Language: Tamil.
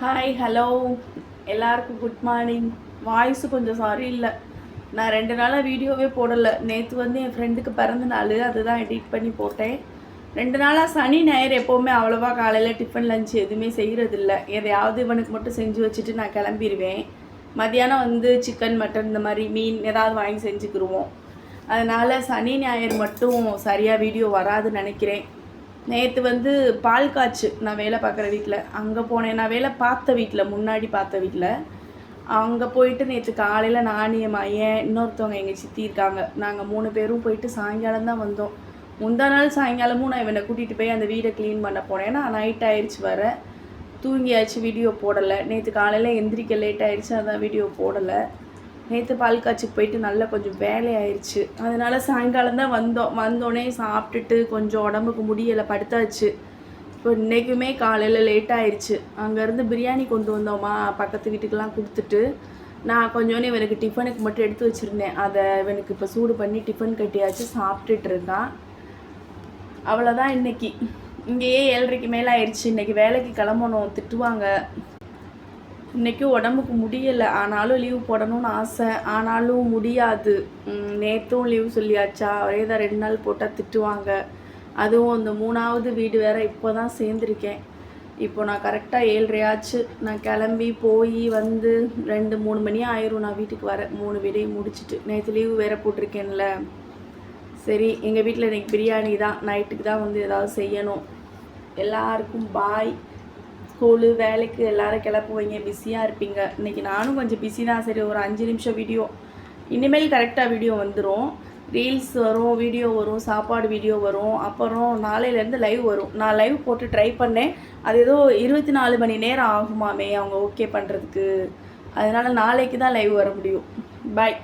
ஹாய் ஹலோ எல்லாருக்கும் குட் மார்னிங். வாய்ஸு கொஞ்சம் சாரி இல்லை. நான் 2 நாளாக வீடியோவே போடலை. நேற்று என் ஃப்ரெண்டுக்கு பிறந்த நாள், அதுதான் எடிட் பண்ணி போட்டேன். 2 நாளாக சனி ஞாயிறு எப்போவுமே அவ்வளோவா காலையில் டிஃபன் லஞ்ச் எதுவுமே செய்கிறதில்ல. எதையாவது இவனுக்கு மட்டும் செஞ்சு வச்சுட்டு நான் கிளம்பிடுவேன். மதியானம் சிக்கன் மட்டன் இந்த மாதிரி மீன் ஏதாவது வாங்கி செஞ்சுக்கிருவோம். அதனால் சனி ஞாயிறு மட்டும் சரியாக வீடியோ வராதுன்னு நினைக்கிறேன். நேற்று பால் காய்ச்சு நான் வேலை பார்க்குற வீட்டில் அங்கே போனேன். நான் வேலை பார்த்த வீட்டில் முன்னாடி பார்த்த வீட்டில் அங்கே போயிட்டு நேற்று காலையில் நானும் என் மையன் இன்னொருத்தவங்க எங்கள் சித்தி இருக்காங்க. நாங்கள் 3 பேரும் போயிட்டு சாயங்காலம் தான் வந்தோம். முந்தா நாள் சாயங்காலமும் நான் இவனை கூட்டிகிட்டு போய் அந்த வீடை க்ளீன் பண்ண போனேன். ஏன்னா நைட் ஆயிடுச்சு, வர தூங்கியாச்சு, வீடியோ போடலை. நேற்று காலையில் எந்திரிக்க லேட் ஆயிடுச்சு, அதான் வீடியோ போடலை. நேற்று பால் காய்ச்சிக்கு போயிட்டு நல்லா கொஞ்சம் வேலையாயிருச்சு. அதனால் சாயங்காலம் தான் வந்தோடனே சாப்பிட்டுட்டு கொஞ்சம் உடம்புக்கு முடியலை, படுத்தாச்சு. இப்போ இன்றைக்குமே காலையில் லேட் ஆயிடுச்சு. அங்கேருந்து பிரியாணி கொண்டு வந்தோமா, பக்கத்து வீட்டுக்கெலாம் கொடுத்துட்டு நான் கொஞ்சோன்னு இவனுக்கு டிஃபனுக்கு மட்டும் எடுத்து வச்சுருந்தேன். அதை இவனுக்கு இப்போ சூடு பண்ணி டிஃபன் கட்டியாச்சு, சாப்பிட்டுட்டு இருக்கான். அவ்வளோதான். இன்றைக்கி இங்கேயே 7:30க்கு மேலே ஆயிடுச்சு. இன்றைக்கி வேலைக்கு கிளம்பணும், திட்டுவாங்க. இன்றைக்கும் உடம்புக்கு முடியலை, ஆனாலும் லீவ் போடணும்னு ஆசை, ஆனாலும் முடியாது. நேற்றும் லீவ் சொல்லியாச்சா, ஒரே தான் 2 நாள் போட்டால் திட்டுவாங்க. அதுவும் இந்த 3வது வீடு வேறு இப்போ தான் சேர்ந்துருக்கேன். இப்போ நான் கரெக்டாக 7:30 ஆச்சு. நான் கிளம்பி போய் 2-3 மணி ஆயிரும் நான் வீட்டுக்கு வர. 3 வீடையும் முடிச்சுட்டு நேற்று லீவு வேறு போட்டிருக்கேன்ல. சரி, எங்கள் வீட்டில் இன்றைக்கி பிரியாணி தான். நைட்டுக்கு தான் ஏதாவது செய்யணும். எல்லாருக்கும் பாய். ஸ்கூலு வேலைக்கு எல்லோரும் கிளப்புவீங்க, பிஸியாக இருப்பீங்க. இன்றைக்கி நானும் கொஞ்சம் பிஸி தான். சரி, ஒரு 5 நிமிஷம் வீடியோ, இனிமேல் கரெக்டாக வீடியோ வந்துடும். ரீல்ஸ் வரும், வீடியோ வரும், சாப்பாடு வீடியோ வரும். அப்புறம் நாளையிலேருந்து லைவ் வரும். நான் லைவ் போட்டு ட்ரை பண்ணேன். அது ஏதோ 24 மணி நேரம் ஆகுமாமே அவங்க ஓகே பண்ணுறதுக்கு. அதனால் நாளைக்கு தான் லைவ் வர முடியும். பாய்.